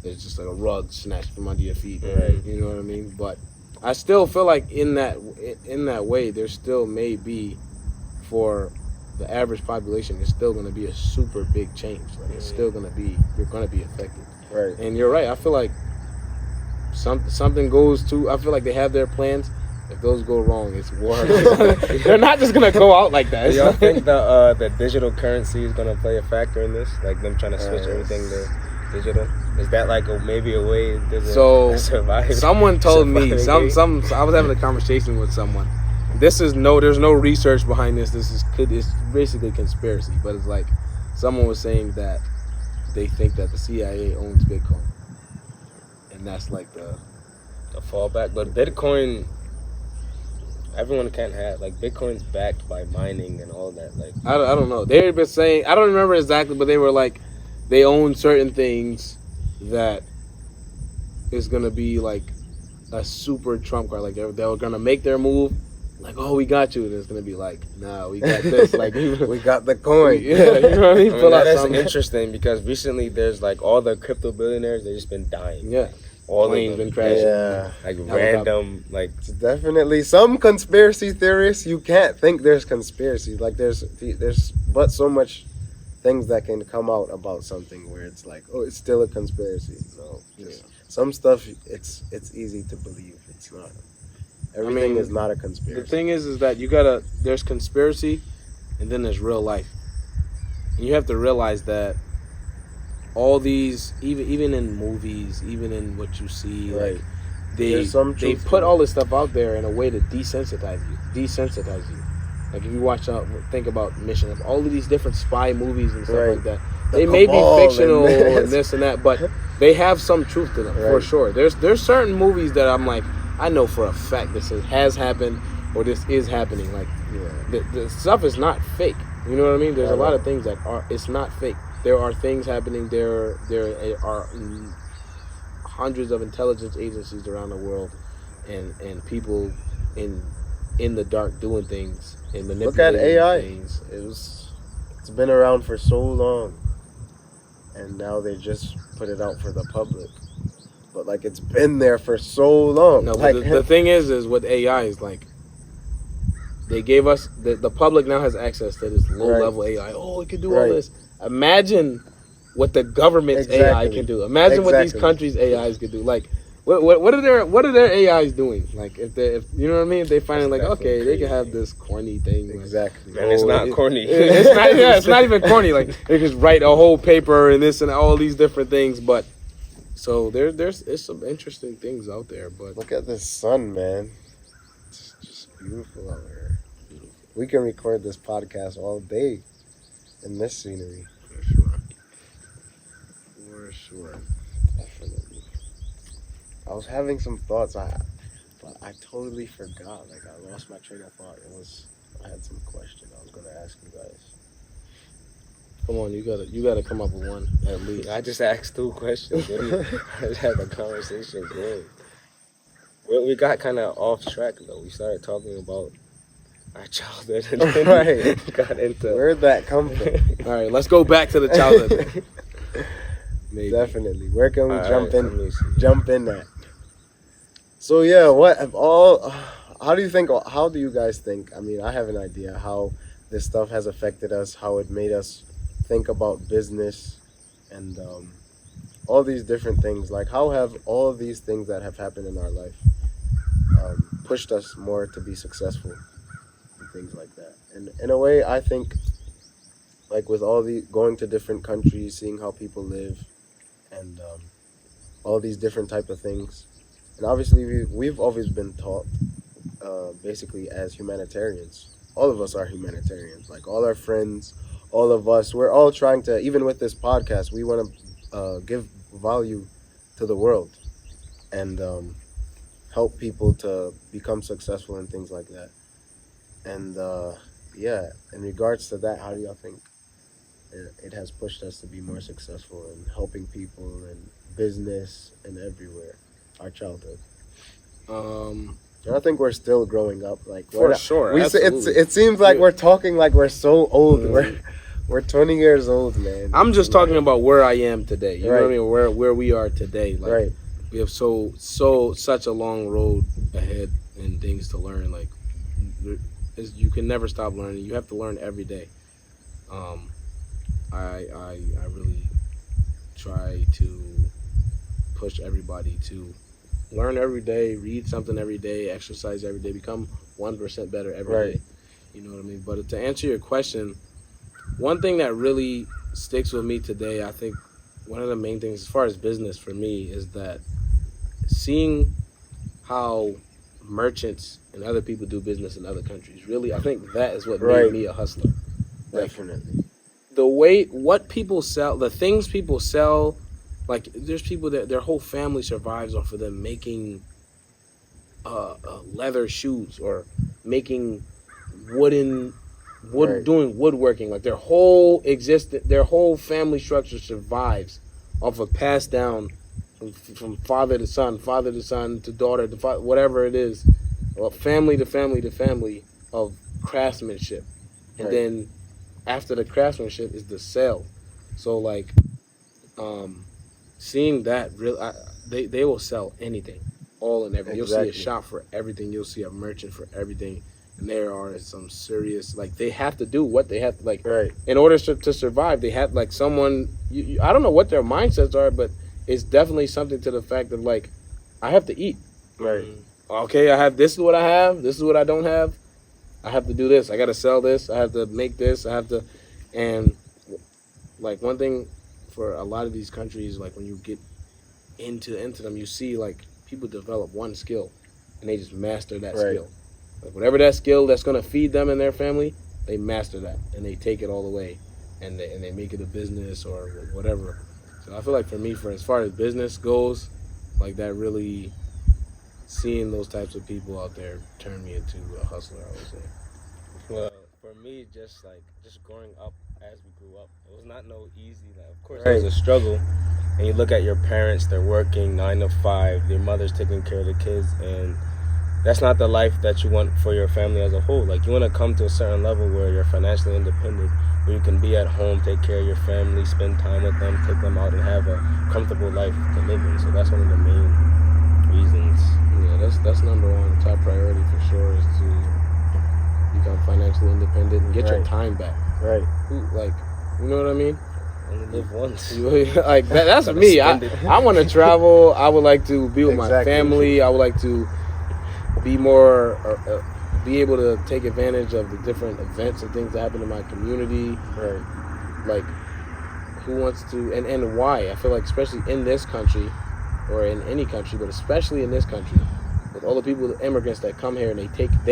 It's just like a rug snatched from under your feet, right? You know what I mean? But I still feel like in that way, there still may be for the average population, it's still going to be a super big change. Like it's still going to be, you're going to be affected. Right. And you're right. I feel like something goes to. I feel like they have their plans. If those go wrong, it's war. They're not just going to go out like that. Do y'all think the digital currency is going to play a factor in this? Like them trying to switch everything to digital? Is that like maybe a way to survive? Someone told me I was having a conversation with someone. There's no research behind this. It's basically conspiracy, but it's like someone was saying that they think that the CIA owns Bitcoin, and that's like the fallback. But Bitcoin, everyone can't have like Bitcoin's backed by mining and all that. Like I don't know. They've been saying, I don't remember exactly, but they were like, they own certain things that is gonna be like a super trump card. Like they were gonna make their move, like, oh, we got you, and it's gonna be like, nah, we got this. Like we got the coin. Yeah, you know what I mean? I mean, Pull out that is something. interesting because recently there's like all the crypto billionaires, they just been dying. Yeah, All planes of them. been crashing. Yeah. Like Helicopter. random, like It's definitely some conspiracy theorists. You can't think there's conspiracies. Like there's but so much things that can come out about something where it's like, oh, it's still a conspiracy. No, just some stuff. It's easy to believe. It's not. Everything is not a The conspiracy. thing is that there's conspiracy, and then there's real life. And you have to realize that all these, even in movies, even in what you see, Right. like There's some they truth put to all it. this stuff out there in a way to desensitize you. Like if you think about Mission, of all of these different spy movies and stuff Right. like that. The They may be Cabal fictional and and this and that, but they have some truth to them for Right. sure. There's certain movies that I'm like, I know for a fact this has happened or this is happening. Like Yeah. the stuff is not fake. You know what I mean? There's a lot Right. of things that it's not fake. There are things happening. There are hundreds of intelligence agencies around the world, and people in the dark doing things and Look at manipulating AI. things. It's been around for so long, and now they just put it out for the public. But like it's been there for so long. No, like but the thing is with AI is like they gave us the public now has access to this low level AI. Oh, it can do all Right. this. Imagine what the government's AI Exactly. can do. Imagine what these Exactly. countries' AIs can do. Like what are their AIs doing? Like if you know what I mean? If they find like, That's okay, they can crazy. have this corny thing. Like, exactly. and it's not corny. It's not. Yeah, it's not even corny. Like they just write a whole paper and this and all these different things. But so there's some interesting things out there. But Look at the sun, man. It's just beautiful out here. We can record this podcast all day in this scenery. for sure. Definitely. I was having some thoughts, but I totally forgot. Like I lost my train of thought. I had some question I was gonna ask you guys. Come on, you gotta come up with one at least. I just asked 2 questions. I just had the conversation going. We got kind of off track though. We started talking about our childhood and then Right. we got into. Where'd that come from? All right, let's go back to the childhood. Maybe. Definitely. Where can we All jump right, in? let me see. Jump in at. So yeah, what have all? How do you guys think? I mean, I have an idea how this stuff has affected us, how it made us think about business, and all these different things. Like, how have all of these things that have happened in our life pushed us more to be successful and things like that? And in a way, I think, like with all the going to different countries, seeing how people live, and all these different type of things. And obviously, we've always been taught, basically, as humanitarians. All of us are humanitarians. Like, all our friends, all of us, we're all trying to, even with this podcast, we want to give value to the world and help people to become successful and things like that. And, yeah, in regards to that, how do y'all think it has pushed us to be more successful in helping people and business and everywhere? Our childhood. And I think we're still growing up. Like For sure, we say absolutely. it seems like Yeah. we're talking like we're so old. Mhm. We're 20 years old, man. I'm just talking about where I am today. You know what I Right. mean? Where we are today. Like, Right. we have such a long road ahead and things to learn. Like you can never stop learning. You have to learn every day. I really try to push everybody to learn every day, read something every day, exercise every day, become 1% better every Right. day. You know what I mean? But to answer your question, one thing that really sticks with me today, I think one of the main things as far as business for me is that seeing how merchants and other people do business in other countries, really, I think that is what Right. made me a hustler. Like, Definitely. what people sell, the things people sell, like there's people that their whole family survives off of them making leather shoes or making wooden Right. doing woodworking. Like their whole family structure survives off of passed down from father to son to daughter to whatever it is, well, family to family to family of craftsmanship, and Right. then after the craftsmanship is the sale. So like, um, seeing that they will sell anything, all and everything. You'll see a Exactly. shop for everything. You'll see a merchant for everything, and there are some serious like they have to do what they have to like Right. in order to survive. They have like someone. I don't know what their mindsets are, but it's definitely something to the fact of like I have to eat. Right. Okay, I have this is what I have. This is what I don't have. I have to do this. I got to sell this. I have to make this. I have to, and like one thing for a lot of these countries, like when you get into them, you see like people develop one skill, and they just master that Right. skill. Like whatever that skill that's gonna feed them and their family, they master that, and they take it all the way, and they make it a business or whatever. So I feel like for me, for as far as business goes, like that really seeing those types of people out there turned me into a hustler, I would say. Well, for me, just growing up as we grew up, it was not no easy. Like, of course, it Right. was a struggle. And you look at your parents; they're working 9 to 5. Your mother's taking care of the kids, and that's not the life that you want for your family as a whole. Like you want to come to a certain level where you're financially independent, where you can be at home, take care of your family, spend time with them, take them out, and have a comfortable life to live in. So that's one of the main reasons. Yeah, that's number one top priority for sure is to become financially independent and get your Right. time back. Right. Like, you know what I mean? Only live once. Like that's Gotta me. spend it. I want to travel. I would like to be with my Exactly. family. I would like to be more, be able to take advantage of the different events and things that happen in my community. Right. Like, who wants to, and why? I feel like, especially in this country, or in any country, but especially in this country, with all the people, the immigrants that come here and they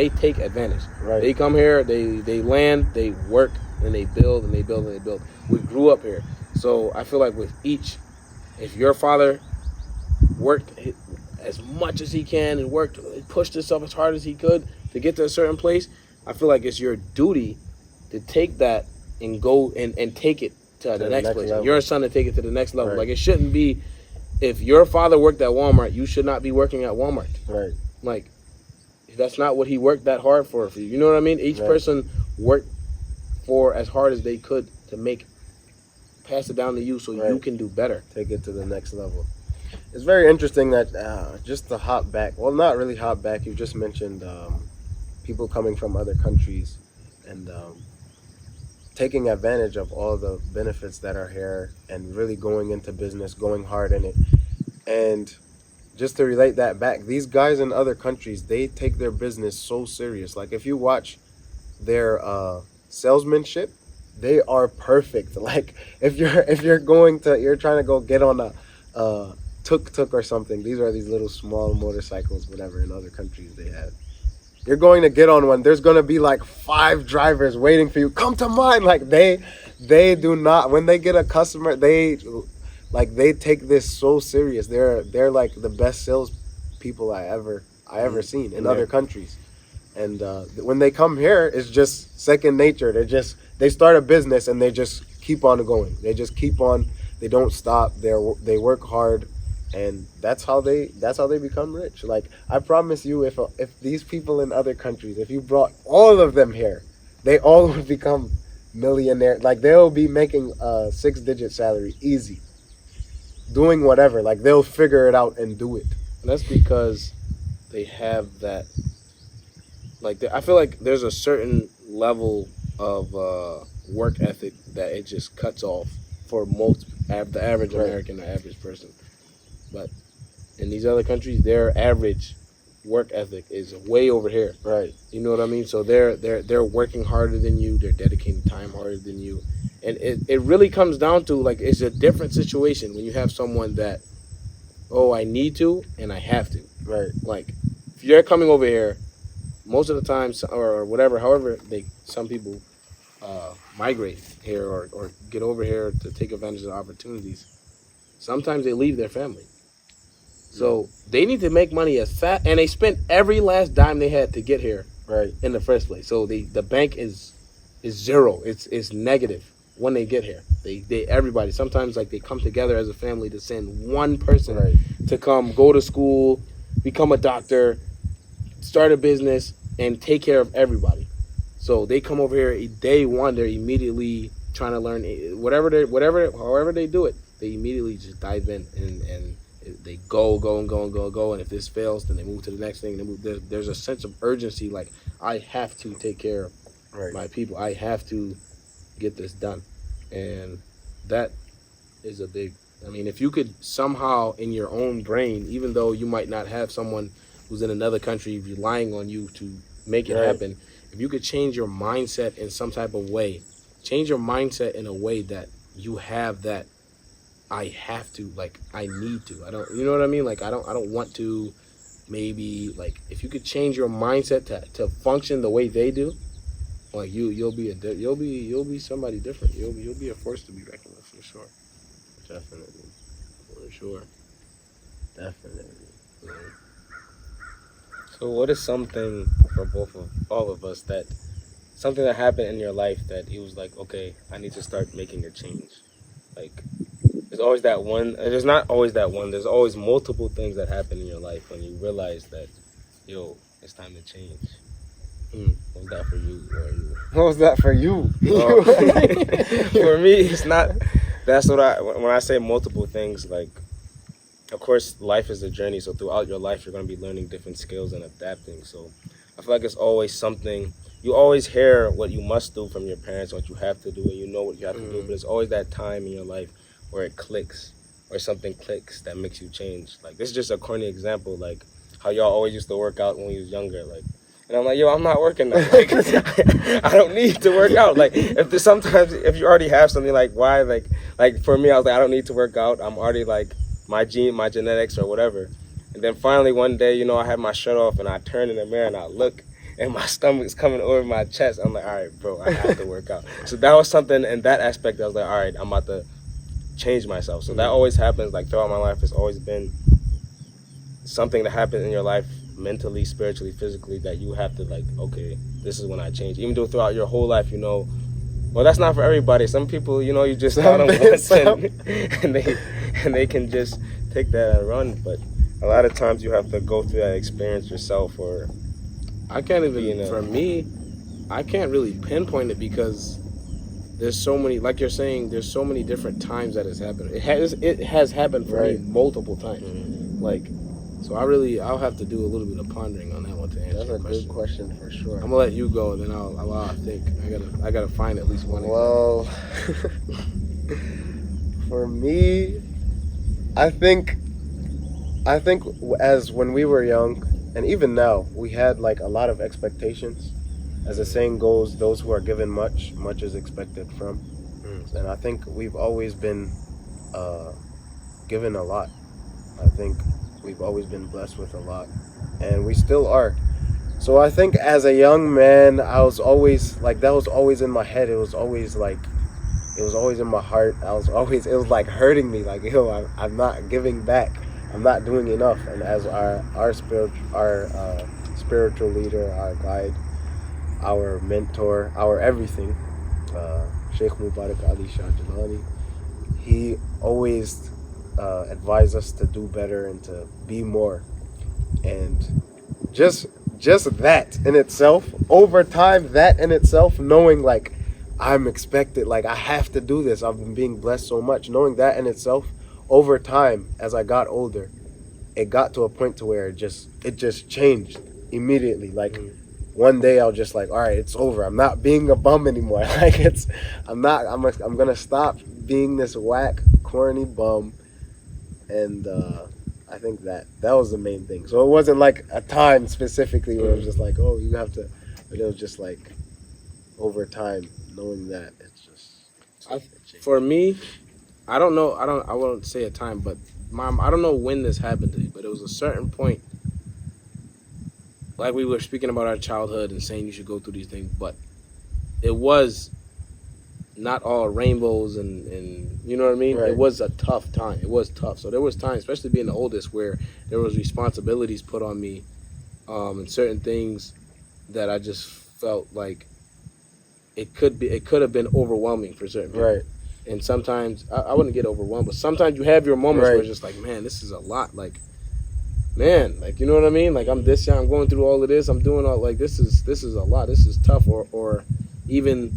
take advantage. Right. They come here, they land, they work, and they build and they build and they build. We grew up here, so I feel like with each, if your father worked as much as he can and pushed himself as hard as he could to get to a certain place, I feel like it's your duty to take that and go and take it to the next place. level. Your son to take it to the next level. Right. Like it shouldn't be, if your father worked at Walmart, you should not be working at Walmart. Right. Like that's not what he worked that hard for you. You know what I mean? Each Right. person worked for as hard as they could to pass it down to you so you Right. can do better. Take it to the next level. It's very interesting that just to hop back. Well, not really hop back. You just mentioned people coming from other countries and taking advantage of all the benefits that are here and really going into business, going hard in it. And just to relate that back, these guys in other countries, they take their business so serious. Like if you watch their salesmanship, they are perfect. Like if you're trying to go get on a tuk-tuk or something. These are these little small motorcycles, whatever, in other countries they have. You're going to get on one. There's going to be like 5 drivers waiting for you. Come to mine. Like they do not, when they get a customer, they take this so serious. They're like the best sales people I ever seen in other countries. And when they come here, it's just second nature. They start a business and they just keep on going. They just keep on. They don't stop. They work hard, and that's how they become rich. Like I promise you, if these people in other countries, if you brought all of them here, they all would become millionaire. Like they'll be making a 6-digit salary easy, doing whatever. Like they'll figure it out and do it. And that's because they have that. Like I feel like there's a certain level of work ethic that it just cuts off for the average Right. American, the average person. But in these other countries, their average work ethic is way over here. Right. You know what I mean? So they're working harder than you. They're dedicating time harder than you, and it really comes down to like it's a different situation when you have someone that, oh, I need to and I have to. Right. Like if you're coming over here, most of the time or whatever, however some people migrate here or get over here to take advantage of opportunities. Sometimes they leave their family. So they need to make money as fast, and they spent every last dime they had to get here Right. in the first place. So the bank is zero. It's negative when they get here. They everybody sometimes like they come together as a family to send one person Right. to come go to school, become a doctor, start a business, and take care of everybody. So they come over here day one. They're immediately trying to learn however they do it. They immediately just dive in and they go. And if this fails, then they move to the next thing. There's a sense of urgency. Like I have to take care of Right. my people. I have to get this done, and that is a big. I mean, if you could somehow in your own brain, even though you might not have someone who's in another country relying on you to make it Right. happen, if you could change your mindset in some type of way, change your mindset in a way that you have that I have to, like I need to. I don't, you know what I mean? Like I don't want to. Maybe like if you could change your mindset to function the way they do, like you'll be somebody different. You'll be a force to be reckoned with for sure. Definitely. For sure. Definitely. So what is something for all of us that something that happened in your life that it was like, okay, I need to start making a change? Like there's always that one. There's not always that one. There's always multiple things that happen in your life when you realize that, yo, it's time to change. What was that for you? What was that for you? For me, it's not. That's what when I say multiple things, like, of course, life is a journey. So throughout your life, you're going to be learning different skills and adapting. So I feel like it's always something. You always hear what you must do from your parents, what you have to do, and you know what you have to do. But there's always that time in your life where it clicks, or something clicks that makes you change. Like this is just a corny example, like how y'all always used to work out when you was younger, like. And I'm like, yo, I'm not working now. Like, I don't need to work out. Like, sometimes if you already have something, like, why, like for me, I was like, I don't need to work out. I'm already like my genetics or whatever. And then finally one day, you know, I had my shirt off and I turned in the mirror and I look and my stomach's coming over my chest. I'm like, all right, bro, I have to work out. So that was something in that aspect. I was like, all right, I'm about to change myself. So that always happens. Like throughout my life, it's always been something that happens in your life, mentally, spiritually, physically, that you have to like, okay, this is when I change. Even though throughout your whole life, you know, well, that's not for everybody. Some people, you know, you just start on once and they can just take that and run. But a lot of times you have to go through that experience yourself. Or I can't even. For me, I can't really pinpoint it because there's so many. Like you're saying, there's so many different times that it's happened. It has happened for me multiple times. Like. So I'll have to do a little bit of pondering on that one to answer. That's a good question for sure. I'm gonna let you go, and then I'll think. I gotta find at least one. Well, for me, I think as when we were young, and even now, we had like a lot of expectations. As the saying goes, those who are given much, much is expected from. And I think we've always been given a lot. I think we've always been blessed with a lot, and we still are. So I think as a young man, I was always like, that was always in my head. It was always like, it was always in my heart. It was like hurting me. Like, yo, I'm not giving back. I'm not doing enough. And as our spiritual leader, our guide, our mentor, our everything, Sheikh Mubarak Ali Shah Jalani, he always advise us to do better and to be more. And just that in itself, over time, that in itself, knowing like I'm expected, like I have to do this, I've been being blessed so much, knowing that in itself, over time, as I got older, it got to a point to where it just changed immediately. Like one day I was just like, all right, it's over. I'm not being a bum anymore. Like I'm gonna stop being this whack, corny bum. And I think that was the main thing. So it wasn't like a time specifically where it was just like, oh, you have to, but it was just like over time, knowing that it's just. For me, I don't know. I won't say a time, but Mom, I don't know when this happened to me, but it was a certain point. Like we were speaking about our childhood and saying you should go through these things, but it was not all rainbows and you know what I mean? Right. It was a tough time. It was tough. So there was times, especially being the oldest, where there was responsibilities put on me, and certain things that I just felt like it could have been overwhelming for certain people. Right. And sometimes I wouldn't get overwhelmed, but sometimes you have your moments where Right. it's just like, man, this is a lot. Like, man, like, you know what I mean? Like, I'm this young, I'm going through all of this, I'm doing all, like, this is a lot. This is tough. Or even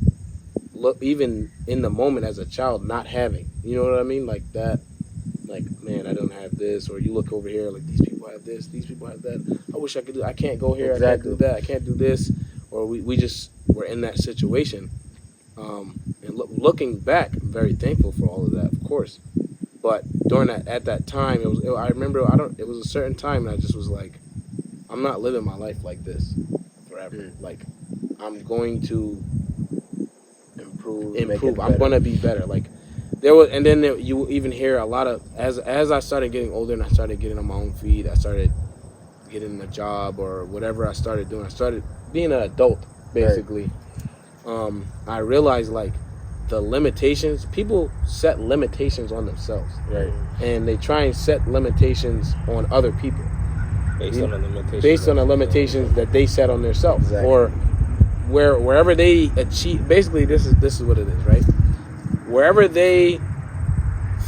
even in the moment as a child, not having, you know what I mean? Like that, like, man, I don't have this. Or you look over here, like, these people have this, these people have that. I wish I could do. I can't go here. Exactly. I can't do that. I can't do this. Or we just were in that situation. And looking back, I'm very thankful for all of that, of course. But during at that time, I remember, it was a certain time, and I just was like, I'm not living my life like this forever. Like, I'm going to Improve. I'm going to be better. Like, and then you even hear a lot of, as I started getting older and I started getting on my own feet, I started getting a job or whatever I started doing. I started being an adult, basically. Right. I realized, like, the limitations, people set limitations on themselves, Right. and they try and set limitations on other people based on the limitations that they set on themselves. Exactly. Or wherever they achieve. Basically, this is what it is, right? Wherever they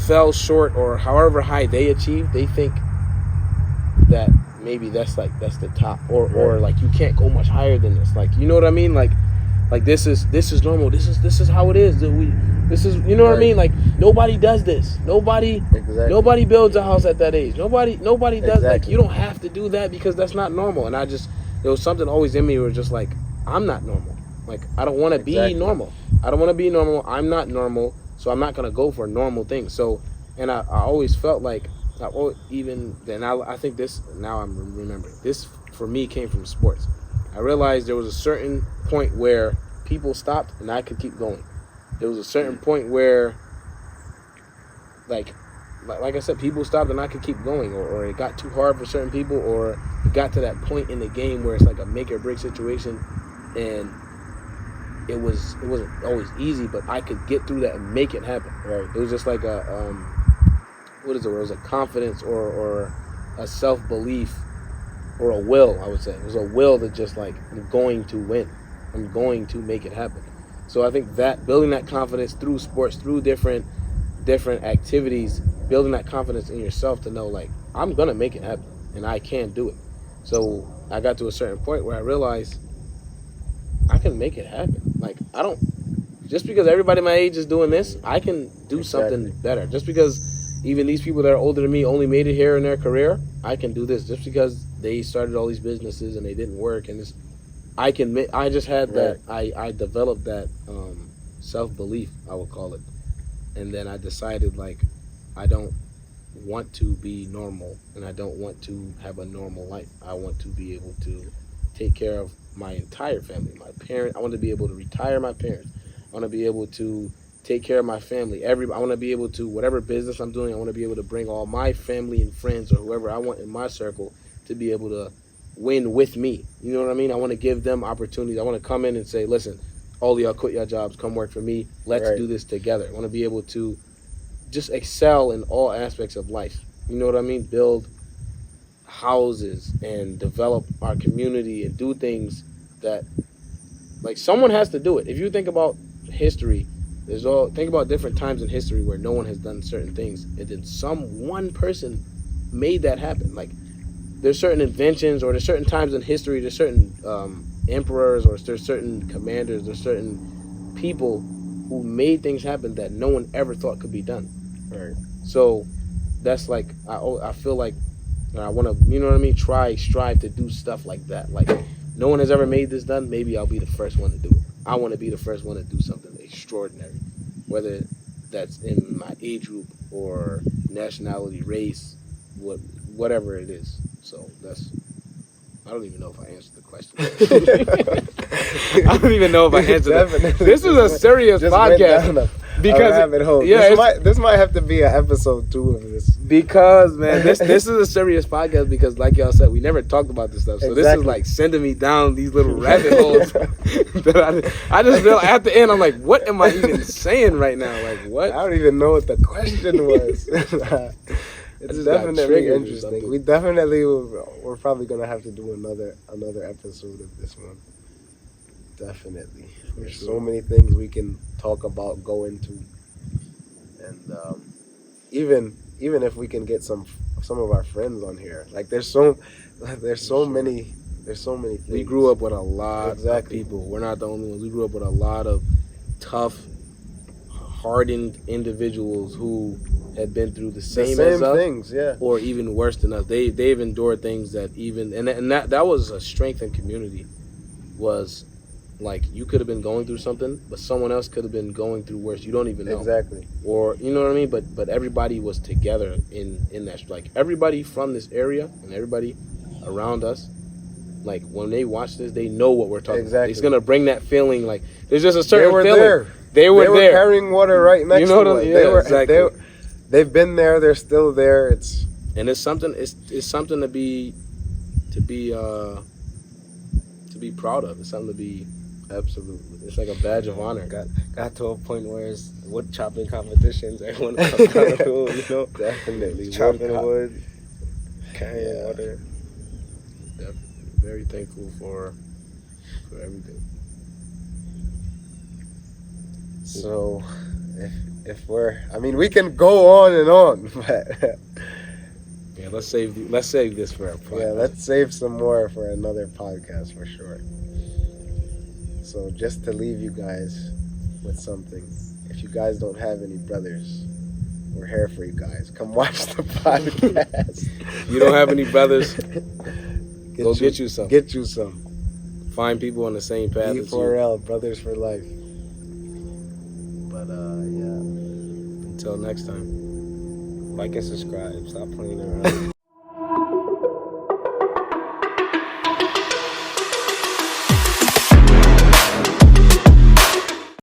fell short or however high they achieved, they think that maybe that's the top, or like, you can't go much higher than this. Like, you know what I mean? Like this is normal. This is how it is. This is, you know what I mean? Like, nobody does this. Nobody builds a house at that age. Nobody does. Like, you don't have to do that because that's not normal. And there was something always in me where just like, I'm not normal. Like, I don't want to be normal. I don't want to be normal. I'm not normal, so I'm not gonna go for normal things. So, and I always felt like, even then, I think this, now I'm remembering, this for me came from sports. I realized there was a certain point where people stopped and I could keep going. There was a certain point where, like I said, people stopped and I could keep going, or it got too hard for certain people, or it got to that point in the game where it's like a make or break situation, and it wasn't always easy, but I could get through that and make it happen. Right. It was just like a what is it? It was a confidence or a self-belief, or a will, I would say. It was a will that just like, I'm going to win. I'm going to make it happen. So I think that building that confidence through sports, through different activities, building that confidence in yourself to know, like, I'm going to make it happen and I can do it. So I got to a certain point where I realized I can make it happen. Like, just because everybody my age is doing this, I can do something better. Just because even these people that are older than me only made it here in their career, I can do this. Just because they started all these businesses and they didn't work, and I just had that. I developed that self-belief, I would call it. And then I decided, like, I don't want to be normal, and I don't want to have a normal life. I want to be able to take care of my entire family, my parents. I want to be able to retire my parents. I want to be able to take care of my family. I want to be able to, whatever business I'm doing, I want to be able to bring all my family and friends, or whoever I want in my circle, to be able to win with me. You know what I mean? I want to give them opportunities. I want to come in and say, listen, all of y'all quit your jobs, come work for me. Let's do this together. I want to be able to just excel in all aspects of life. You know what I mean? Build houses and develop our community and do things that, like, someone has to do it. If you think about history, think about different times in history where no one has done certain things, and then one person made that happen. Like, there's certain inventions, or there's certain times in history, there's certain emperors, or there's certain commanders, there's certain people who made things happen that no one ever thought could be done. Right. So that's like, I feel like I want to, you know what I mean, strive to do stuff like that. Like, no one has ever made this done, maybe I'll be the first one to do it. I want to be the first one to do something extraordinary, whether that's in my age group or nationality, race, whatever it is. So I don't even know if I answered the question. I don't even know if I answered that. This is a serious podcast. Because this might have to be an episode 2 of this. Because, man, this is a serious podcast, because, like y'all said, we never talked about this stuff. So this is like sending me down these little rabbit holes that I just feel at the end, I'm like, what am I even saying right now? Like, what? I don't even know what the question was. It's just got definitely triggered or interesting. something. We definitely we're probably gonna have to do another episode of this one. Definitely. There's sure. so many things we can talk about, go into, and even if we can get some of our friends on here, like there's so Sure. many things. We grew up with a lot Exactly. of people. We're not the only ones. We grew up with a lot of tough, hardened individuals who had been through the The same, same as us, things, yeah. or even worse than us. They've endured things that even and that was a strength in community. Was like you could have been going through something, but someone else could have been going through worse. You don't even know. Exactly. Or you know what I mean. But everybody was together in that. Like everybody from this area and everybody around us. Like when they watch this, they know what we're talking about. Exactly. It's gonna bring that feeling. Like there's just a They certain were feeling. there. They were there. carrying water right next You know to what us. I- They yeah, were exactly. they've been there. They're still there. It's And it's something. It's something to be proud of. It's something to be. absolutely. It's like a badge of honor. Got to a point where it's wood chopping competitions. Everyone comes down the pool, you know, Definitely. chopping Wood- wood, carrying Yeah. water. Very thankful for everything. So, if we're, I mean, we can go on and on, but Yeah, let's save this for our podcast. yeah, let's save some more for another podcast for sure. So, just to leave you guys with something, if you guys don't have any brothers, we're here for you guys. Come watch the podcast. You don't have any brothers? Go get you some. Get you some. Find people on the same path as you. B4L, Brothers for Life. But yeah. Until next time. Like and subscribe. Stop playing around.